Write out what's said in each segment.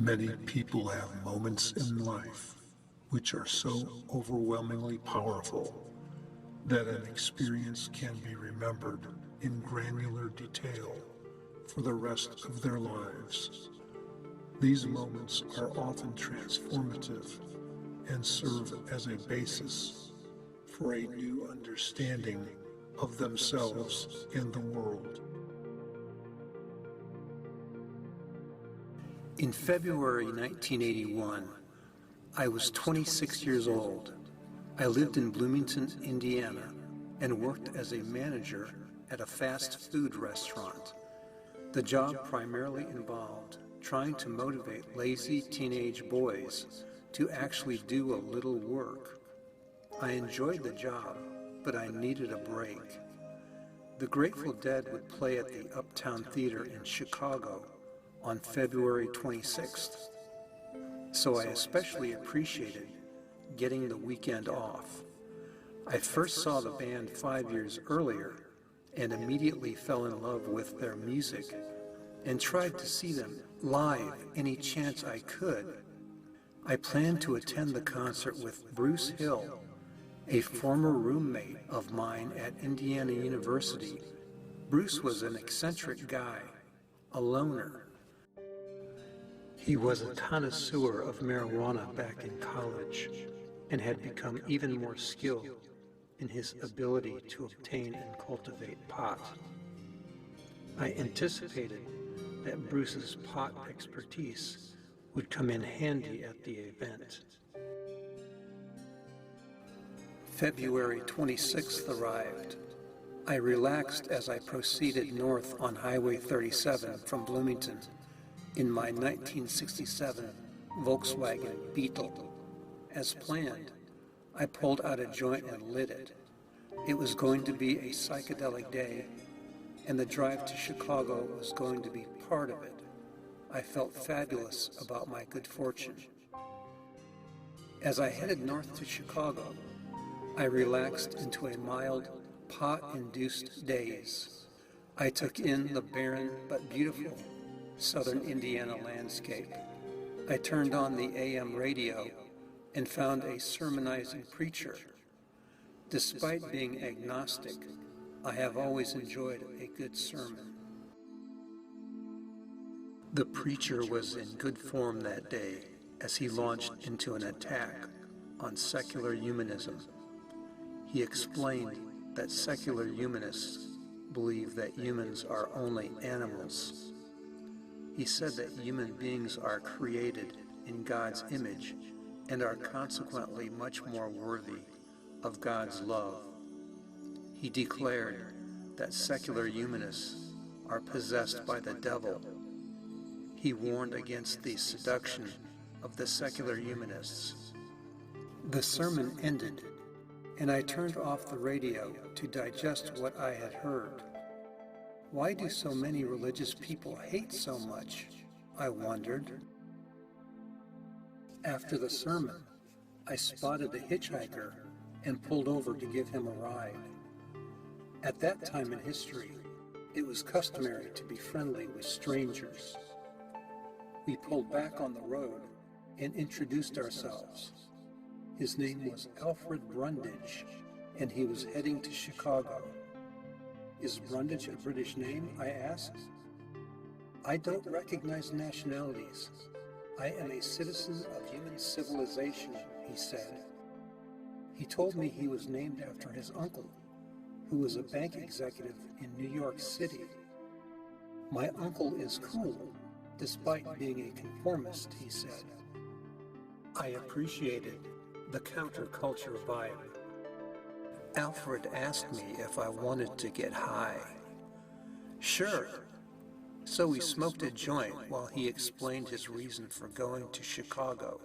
Many people have moments in life which are so overwhelmingly powerful that an experience can be remembered in granular detail for the rest of their lives. These moments are often transformative and serve as a basis for a new understanding of themselves and the world. In February 1981, I was 26 years old. I lived in Bloomington, Indiana, and worked as a manager at a fast food restaurant. The job primarily involved trying to motivate lazy teenage boys to actually do a little work. I enjoyed the job, but I needed a break. The Grateful Dead would play at the Uptown Theater in Chicago on February 26th, so I especially appreciated getting the weekend off. I first saw the band 5 years earlier and immediately fell in love with their music and tried to see them live any chance I could. I planned to attend the concert with Bruce Hill, a former roommate of mine at Indiana University. Bruce was an eccentric guy, a loner. He was a connoisseur of marijuana back in college and had become even more skilled in his ability to obtain and cultivate pot. I anticipated that Bruce's pot expertise would come in handy at the event. February 26th arrived. I relaxed as I proceeded north on Highway 37 from Bloomington in my 1967 Volkswagen Beetle. As planned, I pulled out a joint and lit it. It was going to be a psychedelic day, and the drive to Chicago was going to be part of it. I felt fabulous about my good fortune. As I headed north to Chicago, I relaxed into a mild, pot-induced daze. I took in the barren but beautiful southern Indiana landscape. I turned on the AM radio and found a sermonizing preacher. Despite being agnostic, I have always enjoyed a good sermon. The preacher was in good form that day as he launched into an attack on secular humanism. He explained that secular humanists believe that humans are only animals. He said that human beings are created in God's image and are consequently much more worthy of God's love. He declared that secular humanists are possessed by the devil. He warned against the seduction of the secular humanists. The sermon ended, and I turned off the radio to digest what I had heard. Why do so many religious people hate so much? I wondered. After the sermon, I spotted a hitchhiker and pulled over to give him a ride. At that time in history, it was customary to be friendly with strangers. We pulled back on the road and introduced ourselves. His name was Alfred Brundage, and he was heading to Chicago. Is Brundage a British name? I asked. I don't recognize nationalities. I am a citizen of human civilization, he said. He told me he was named after his uncle, who was a bank executive in New York City. My uncle is cool, despite being a conformist, he said. I appreciated the counterculture vibe. Alfred asked me if I wanted to get high. Sure. So we smoked a joint while he explained his reason for going to Chicago.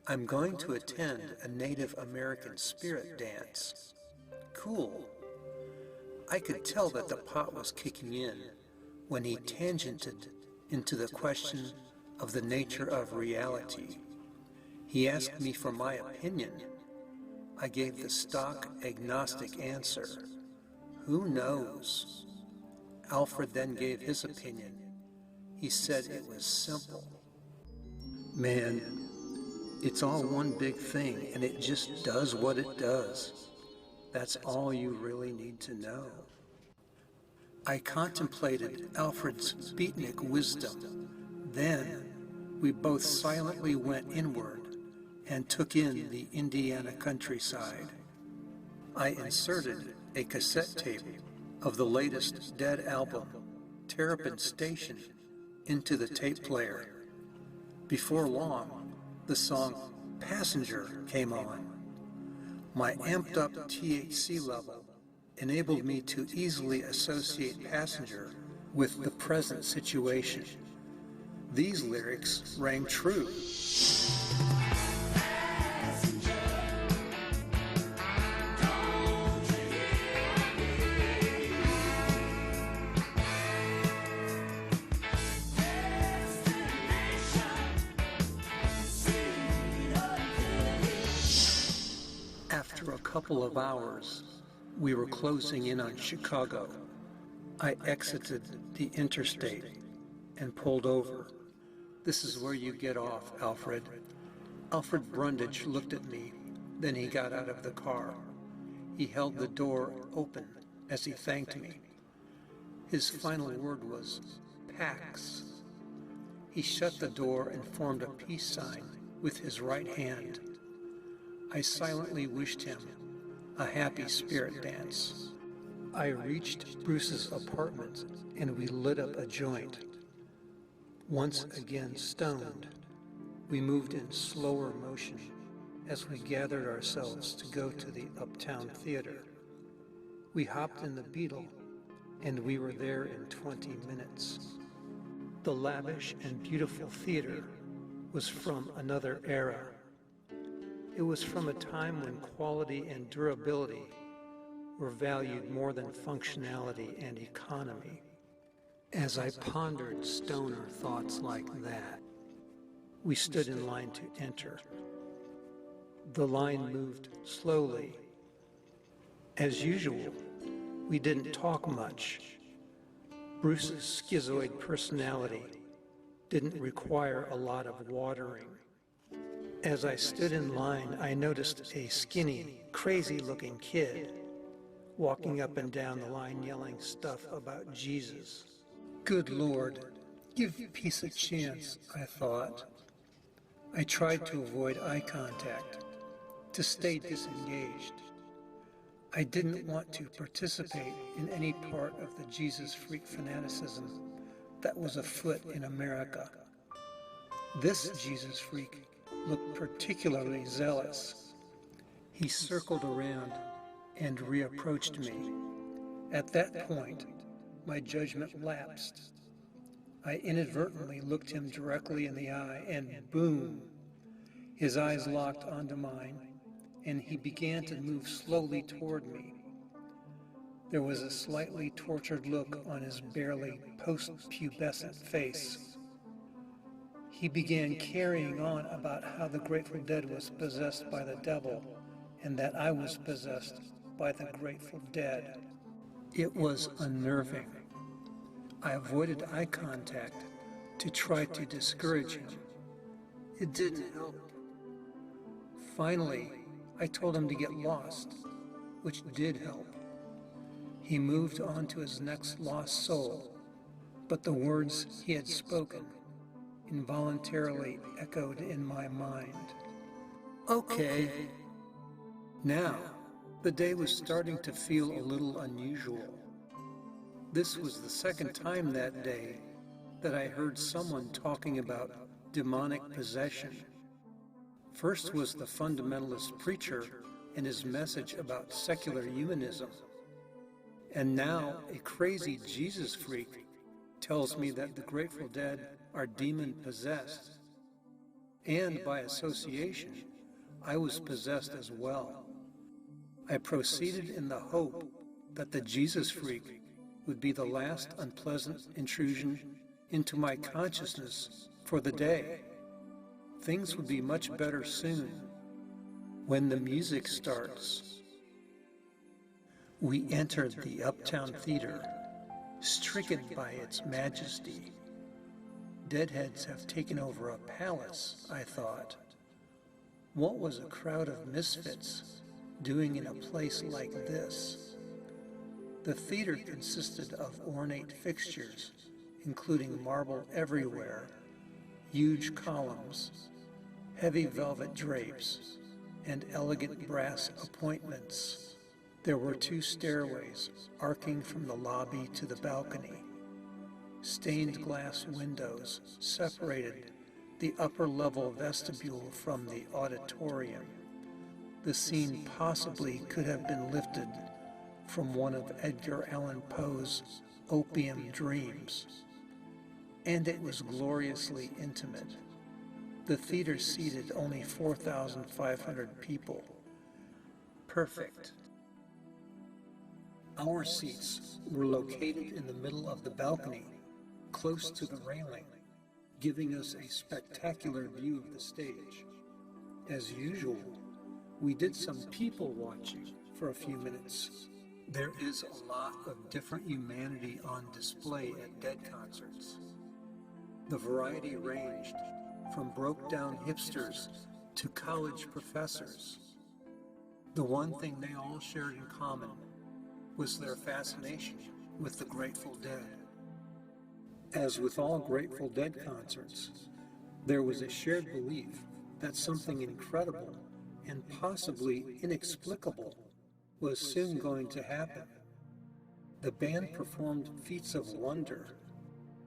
I'm going to attend a Native American spirit dance. Cool. I could tell that the pot was kicking in when he tangented into the question of the nature of reality. He asked me for my opinion. I gave the stock agnostic answer. Who knows? Alfred then gave his opinion. He said it was simple. Man, it's all one big thing, and it just does what it does. That's all you really need to know. I contemplated Alfred's beatnik wisdom. Then we both silently went inward and took in the Indiana countryside. I inserted a cassette tape of the latest Dead album, Terrapin Station, into the tape player. Before long, the song Passenger came on. My amped up THC level enabled me to easily associate Passenger with the present situation. These lyrics rang true. After a couple of hours, we were closing in on Chicago. I exited the interstate and pulled over. "This is where you get off, Alfred." Alfred Brundage looked at me, then he got out of the car. He held the door open as he thanked me. His final word was, "Pax." He shut the door and formed a peace sign with his right hand. I silently wished him a happy spirit dance. I reached Bruce's apartment and we lit up a joint. Once again stoned, we moved in slower motion as we gathered ourselves to go to the Uptown Theater. We hopped in the Beetle and we were there in 20 minutes. The lavish and beautiful theater was from another era. It was from a time when quality and durability were valued more than functionality and economy. As I pondered stoner thoughts like that, we stood in line to enter. The line moved slowly. As usual, we didn't talk much. Bruce's schizoid personality didn't require a lot of watering. As I stood in line, I noticed a skinny, crazy-looking kid walking up and down the line yelling stuff about Jesus. Good Lord, give peace a chance, I thought. I tried to avoid eye contact, to stay disengaged. I didn't want to participate in any part of the Jesus freak fanaticism that was afoot in America. This Jesus freak looked particularly zealous. He circled around and reapproached me. At that point, my judgment lapsed. I inadvertently looked him directly in the eye, and boom, his eyes locked onto mine, and he began to move slowly toward me. There was a slightly tortured look on his barely post-pubescent face. He began carrying on about how the Grateful Dead was possessed by the devil and that I was possessed by the Grateful Dead. It was unnerving. I avoided eye contact to try to discourage him. It didn't help. Finally, I told him to get lost, which did help. He moved on to his next lost soul, but the words he had spoken involuntarily echoed in my mind. Okay. Now, the day was starting to feel a little unusual. This was the second time that day that I heard someone talking about demonic possession. First was the fundamentalist preacher and his message about secular humanism. And now a crazy Jesus freak tells me that the Grateful Dead are demon-possessed. And by association, I was possessed as well. I proceeded in the hope that the Jesus freak would be the last unpleasant intrusion into my consciousness for the day. Things would be much better soon. When the music starts, we entered the Uptown Theater, stricken by its majesty. Deadheads have taken over a palace, I thought. What was a crowd of misfits doing in a place like this? The theater consisted of ornate fixtures, including marble everywhere, huge columns, heavy velvet drapes, and elegant brass appointments. There were 2 stairways arcing from the lobby to the balcony. Stained glass windows separated the upper-level vestibule from the auditorium. The scene possibly could have been lifted from one of Edgar Allan Poe's opium dreams. And it was gloriously intimate. The theater seated only 4,500 people. Perfect. Our seats were located in the middle of the balcony, close to the railing, giving us a spectacular view of the stage. As usual, we did some people watching for a few minutes. There is a lot of different humanity on display at Dead concerts. The variety ranged from broke-down hipsters to college professors. The one thing they all shared in common was their fascination with the Grateful Dead. As with all Grateful Dead concerts, there was a shared belief that something incredible and possibly inexplicable was soon going to happen. The band performed feats of wonder.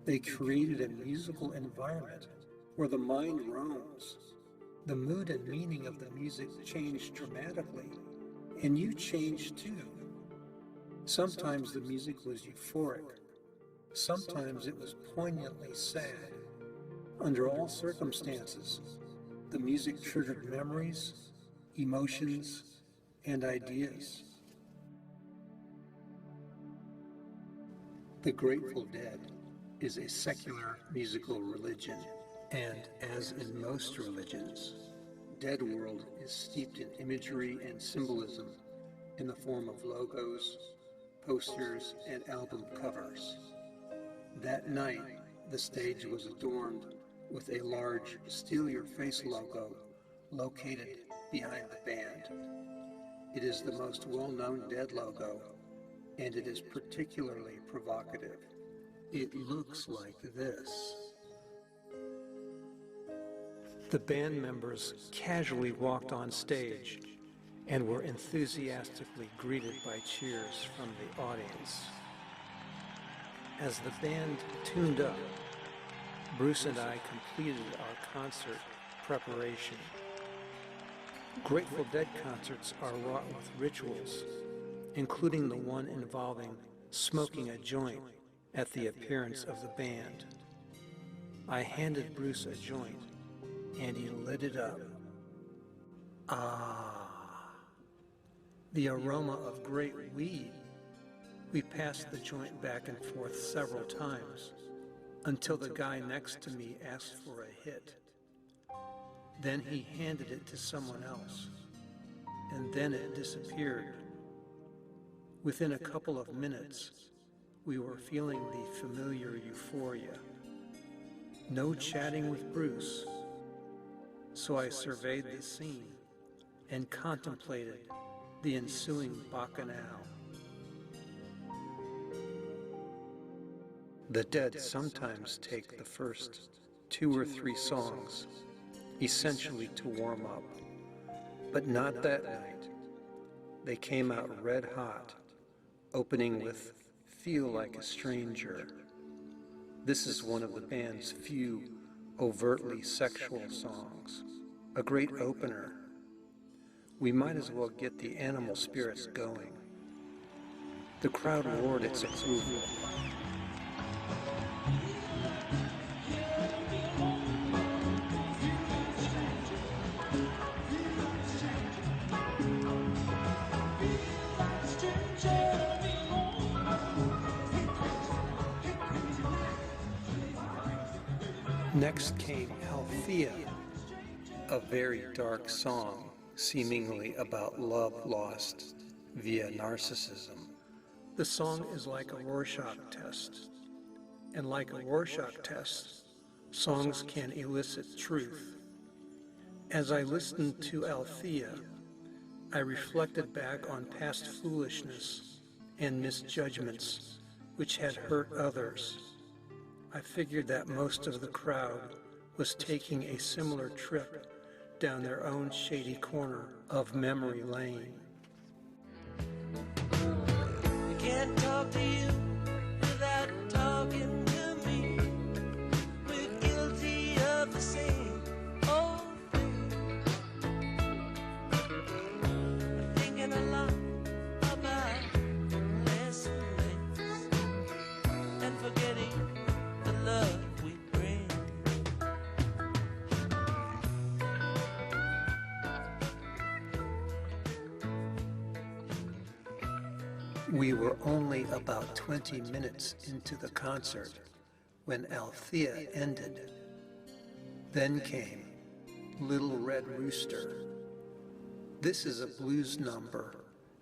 They created a musical environment where the mind roams. The mood and meaning of the music changed dramatically, and you changed too. Sometimes the music was euphoric. Sometimes it was poignantly sad. Under all circumstances, the music triggered memories, emotions, and ideas. The Grateful Dead is a secular musical religion, and as in most religions, Dead World is steeped in imagery and symbolism in the form of logos, posters, and album covers. That night, the stage was adorned with a large Steal Your Face logo located behind the band. It is the most well-known Dead logo, and it is particularly provocative. It looks like this. The band members casually walked on stage and were enthusiastically greeted by cheers from the audience. As the band tuned up, Bruce and I completed our concert preparation. Grateful Dead concerts are wrought with rituals, including the one involving smoking a joint at the appearance of the band. I handed Bruce a joint, and he lit it up. Ah, the aroma of great weed. We passed the joint back and forth several times, until the guy next to me asked for a hit. Then he handed it to someone else, and then it disappeared. Within a couple of minutes, we were feeling the familiar euphoria. No chatting with Bruce, so I surveyed the scene and contemplated the ensuing bacchanal. The Dead sometimes take the first 2 or 3 songs, essentially to warm up, but not that night. They came out red hot, opening with Feel Like a Stranger. This is one of the band's few overtly sexual songs, a great opener. We might as well get the animal spirits going. The crowd roared its approval. Next came Althea, a very dark song, seemingly about love lost via narcissism. The song is like a Rorschach test, and like a Rorschach test, Songs can elicit truth. As I listened to Althea, I reflected back on past foolishness and misjudgments which had hurt others. I figured that most of the crowd was taking a similar trip down their own shady corner of memory lane. I can't talk to you without talking to me. We're guilty of the same old thing. I'm thinking a lot about lessons and forgetting the love we bring. We were only about 20 minutes into the concert when Althea ended. Then came Little Red Rooster. This is a blues number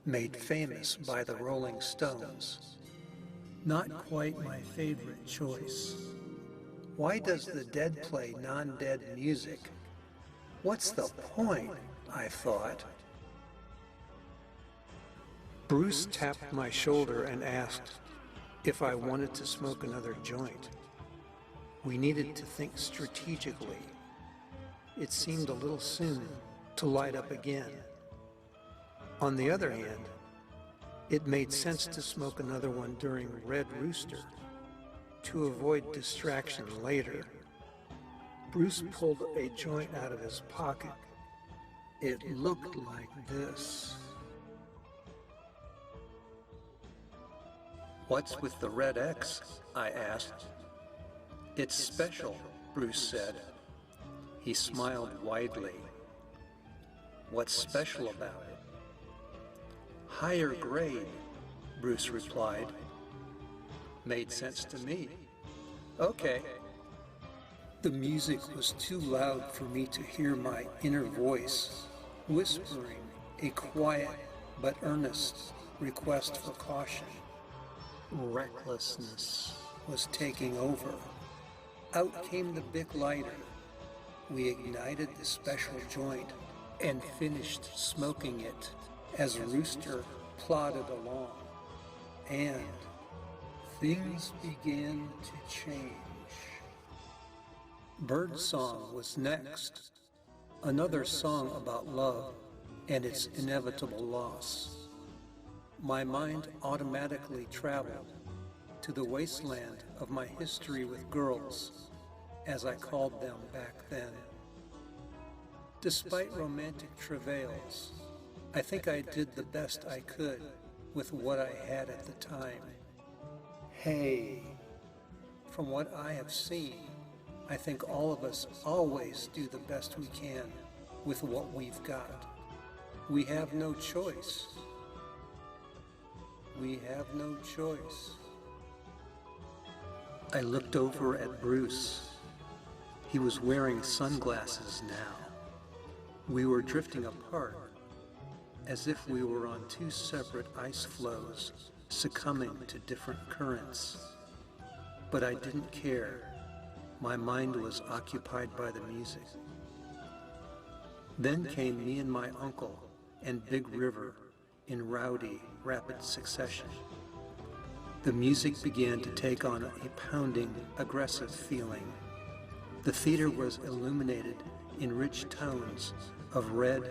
made famous by the Rolling Stones. Not quite my favorite choice. Why does the Dead play non-dead music? What's the point? I thought. Bruce tapped my shoulder and asked if I wanted to smoke another joint. We needed to think strategically. It seemed a little soon to light up again. On the other hand, it made sense to smoke another one during Red Rooster to avoid distraction later. Bruce pulled a joint out of his pocket. It looked like this. "What's with the red X?" I asked. "It's special," Bruce said. He smiled widely. "What's special about it?" "Higher grade," Bruce replied. Made sense to me. Okay. The music was too loud for me to hear my inner voice whispering a quiet but earnest request for caution. Recklessness was taking over. Out came the big lighter. We ignited the special joint and finished smoking it as Rooster plodded along. And things began to change. Birdsong was next, another song about love and its inevitable loss. My mind automatically traveled to the wasteland of my history with girls, as I called them back then. Despite romantic travails, I think I did the best I could with what I had at the time. Hey, from what I have seen, I think all of us always do the best we can with what we've got. We have no choice. We have no choice. I looked over at Bruce. He was wearing sunglasses now. We were drifting apart, as if we were on two separate ice floes, succumbing to different currents. But I didn't care. My mind was occupied by the music. Then came me and my uncle and Big River in rowdy, rapid succession. The music began to take on a pounding, aggressive feeling. The theater was illuminated in rich tones of red,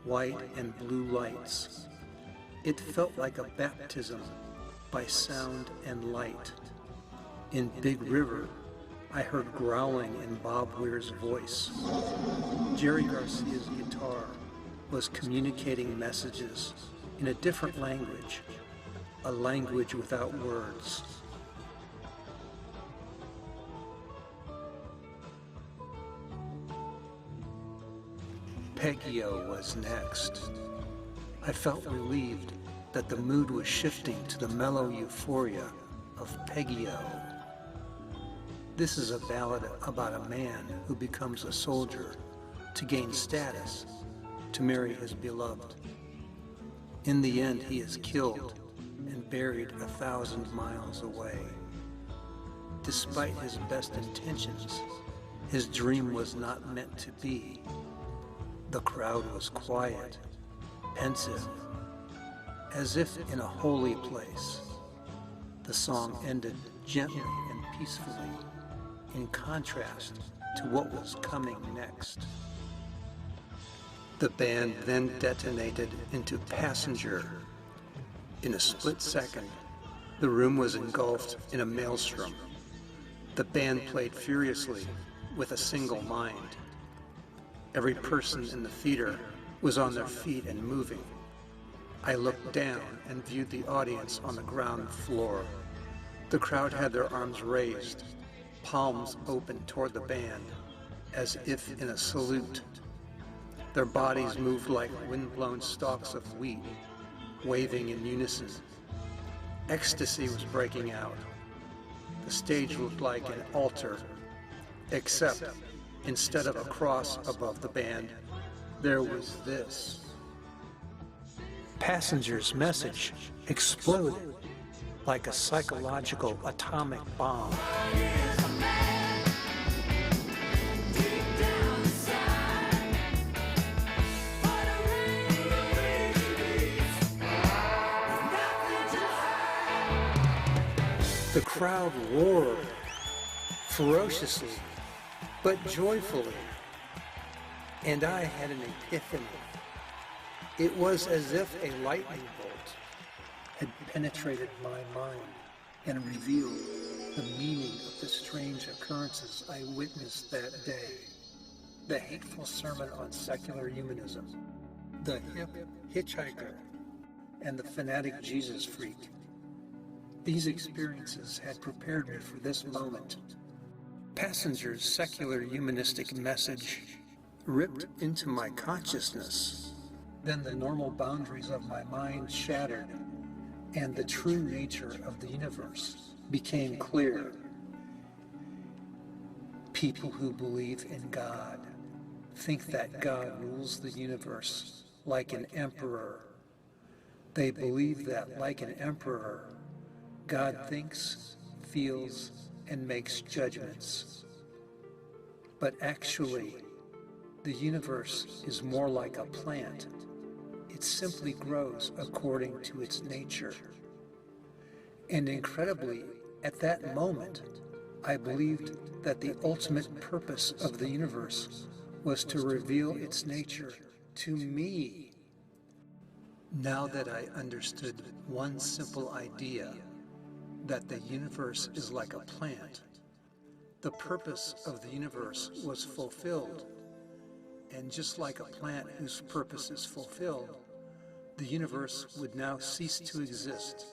white, and blue lights. It felt like a baptism by sound and light. In Big River, I heard growling in Bob Weir's voice. Jerry Garcia's guitar was communicating messages in a different language, a language without words. Peggio was next. I felt relieved that the mood was shifting to the mellow euphoria of Peggio. This is a ballad about a man who becomes a soldier to gain status, to marry his beloved. In the end, he is killed and buried 1,000 miles away. Despite his best intentions, His dream was not meant to be. The crowd was quiet, pensive, as if in a holy place. The song ended gently and peacefully, in contrast to what was coming next. The band then detonated into Passenger. In a split second, the room was engulfed in a maelstrom. The band played furiously, with a single mind. Every person in the theater was on their feet and moving. I looked down and viewed the audience on the ground floor. The crowd had their arms raised, palms open toward the band, as if in a salute. Their bodies moved like wind-blown stalks of wheat, waving in unison. Ecstasy was breaking out. The stage looked like an altar, except instead of a cross above the band, there was this. Passenger's message exploded like a psychological atomic bomb. The crowd roared ferociously, but joyfully, and I had an epiphany. It was as if a lightning bolt had penetrated my mind and revealed the meaning of the strange occurrences I witnessed that day. The hateful sermon on secular humanism, the hip hitchhiker, and the fanatic Jesus freak. These experiences had prepared me for this moment. Passenger's secular humanistic message ripped into my consciousness. Then the normal boundaries of my mind shattered, and the true nature of the universe became clear. People who believe in God think that God rules the universe like an emperor. They believe that, like an emperor, God thinks, feels, and makes judgments. But actually, the universe is more like a plant. It simply grows according to its nature. And incredibly, at that moment, I believed that the ultimate purpose of the universe was to reveal its nature to me. Now that I understood one simple idea, that the universe is like a plant, the purpose of the universe was fulfilled. And just like a plant whose purpose is fulfilled, the universe would now cease to exist.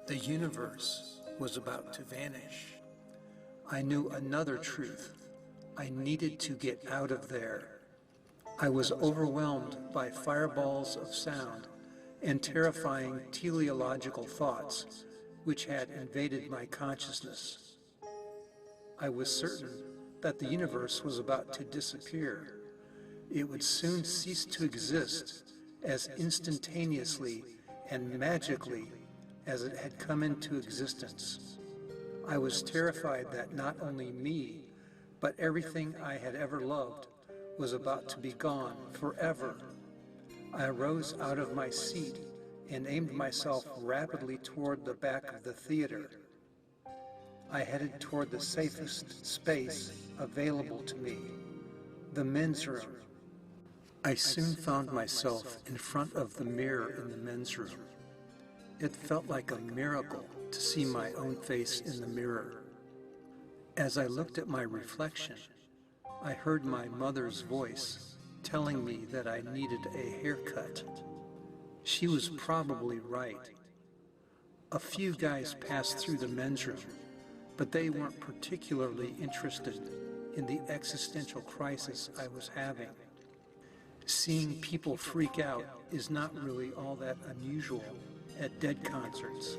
The universe was about to vanish. I knew another truth. I needed to get out of there. I was overwhelmed by fireballs of sound and terrifying teleological thoughts which had invaded my consciousness. I was certain that the universe was about to disappear. It would soon cease to exist as instantaneously and magically as it had come into existence. I was terrified that not only me, but everything I had ever loved was about to be gone forever. I rose out of my seat and aimed myself rapidly toward the back of the theater. I headed toward the safest space available to me, the men's room. I soon found myself in front of the mirror in the men's room. It felt like a miracle to see my own face in the mirror. As I looked at my reflection, I heard my mother's voice telling me that I needed a haircut. She was probably right. A few guys passed through the men's room, but they weren't particularly interested in the existential crisis I was having. Seeing people freak out is not really all that unusual at Dead concerts.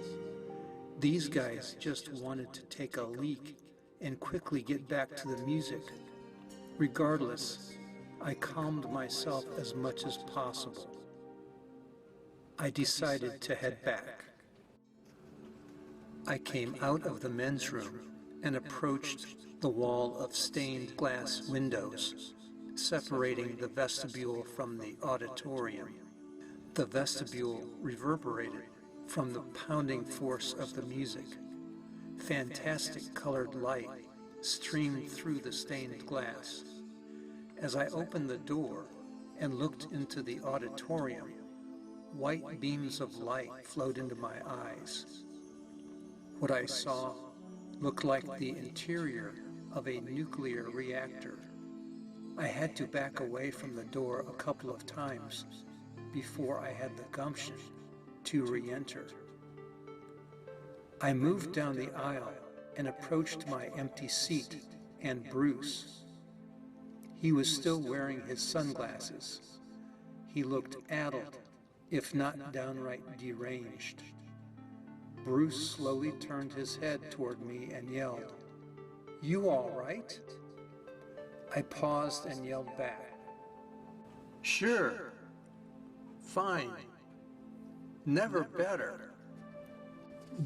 These guys just wanted to take a leak and quickly get back to the music. Regardless, I calmed myself as much as possible. I decided to head back. I came out of the men's room and approached the wall of stained glass windows separating the vestibule from the auditorium. The vestibule reverberated from the pounding force of the music. Fantastic colored light streamed through the stained glass. As I opened the door and looked into the auditorium, white beams of light flowed into my eyes. What I saw looked like the interior of a nuclear reactor. I had to back away from the door a couple of times before I had the gumption to re-enter. I moved down the aisle and approached my empty seat and Bruce. He was still wearing his sunglasses. He looked addled, if not downright deranged. Bruce slowly turned his head toward me and yelled, "You all right?" I paused and yelled back, "Sure, fine, never better."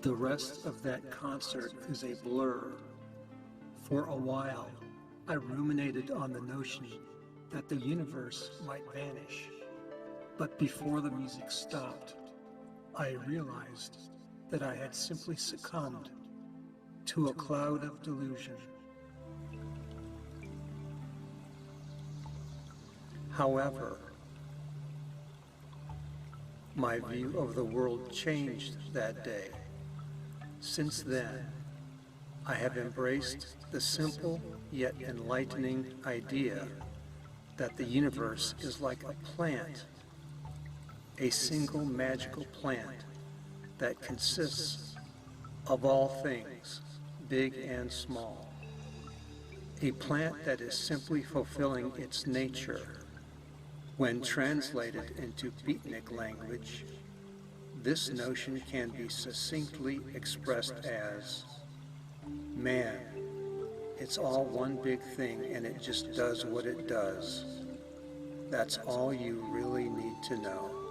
The rest of that concert is a blur. For a while, I ruminated on the notion that the universe might vanish. But before the music stopped, I realized that I had simply succumbed to a cloud of delusion. However, my view of the world changed that day. Since then, I have embraced the simple yet enlightening idea that the universe is like a plant, a single magical plant that consists of all things, big and small. A plant that is simply fulfilling its nature. When translated into beatnik language, this notion can be succinctly expressed as, man, it's all one big thing and it just does what it does. That's all you really need to know.